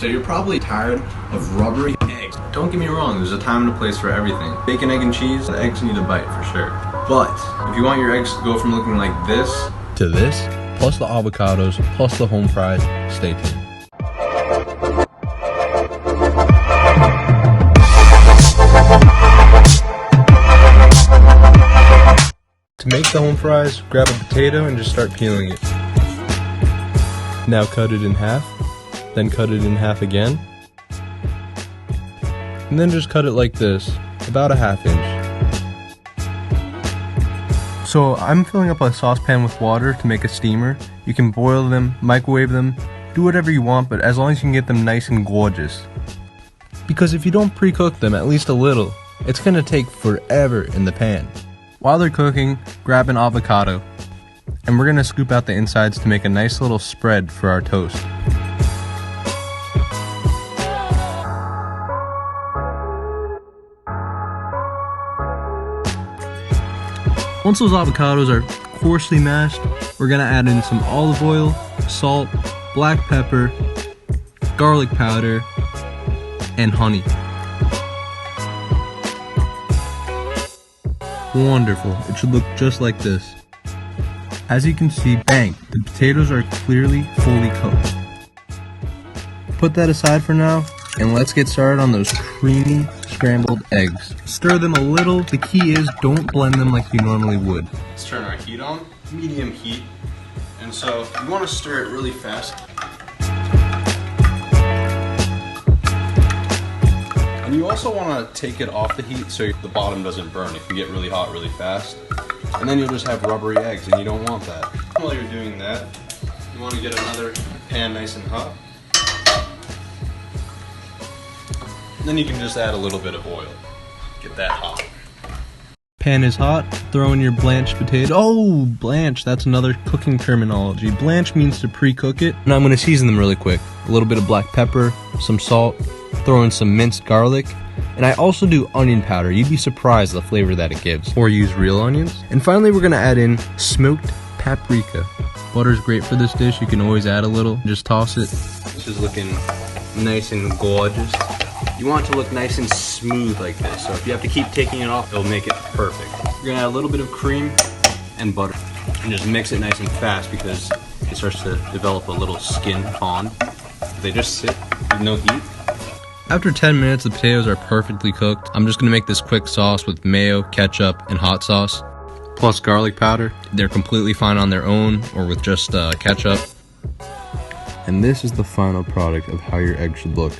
So you're probably tired of rubbery eggs. Don't get me wrong, there's a time and a place for everything. Bacon, egg, and cheese, the eggs need a bite for sure. But if you want your eggs to go from looking like this to this, plus the avocados, plus the home fries, stay tuned. To make the home fries, grab a potato and just start peeling it. Now cut it in half, then cut it in half again, and then just cut it like this, about a ½ inch. So I'm filling up a saucepan with water to make a steamer. You can boil them, microwave them, do whatever you want, but as long as you can get them nice and gorgeous. Because if you don't pre-cook them at least a little, it's gonna take forever in the pan. While they're cooking, grab an avocado, and we're gonna scoop out the insides to make a nice little spread for our toast. Once those avocados are coarsely mashed, we're gonna add in some olive oil, salt, black pepper, garlic powder, and honey. Wonderful. It should look just like this. As you can see, bang, the potatoes are clearly fully cooked. Put that aside for now, and let's get started on those creamy scrambled eggs. Stir them a little. The key is don't blend them like you normally would. Let's turn our heat on, medium heat. And so you want to stir it really fast. And you also want to take it off the heat so the bottom doesn't burn. It can get really hot really fast. And then you'll just have rubbery eggs, and you don't want that. While you're doing that, you want to get another pan nice and hot. And then you can just add a little bit of oil. Get that hot. Pan is hot, throw in your blanched potato. Oh, blanch, that's another cooking terminology. Blanch means to pre-cook it. Now I'm going to season them really quick. A little bit of black pepper, some salt, throw in some minced garlic, and I also do onion powder. You'd be surprised the flavor that it gives. Or use real onions. And finally we're going to add in smoked paprika. Butter's great for this dish. You can always add a little. Just toss it. This is looking nice and gorgeous. You want it to look nice and smooth like this, so if you have to keep taking it off, it'll make it perfect. We're gonna add a little bit of cream and butter, and just mix it nice and fast because it starts to develop a little skin on. They just sit with no heat. After 10 minutes, the potatoes are perfectly cooked. I'm just gonna make this quick sauce with mayo, ketchup, and hot sauce, plus garlic powder. They're completely fine on their own or with just ketchup. And this is the final product of how your egg should look.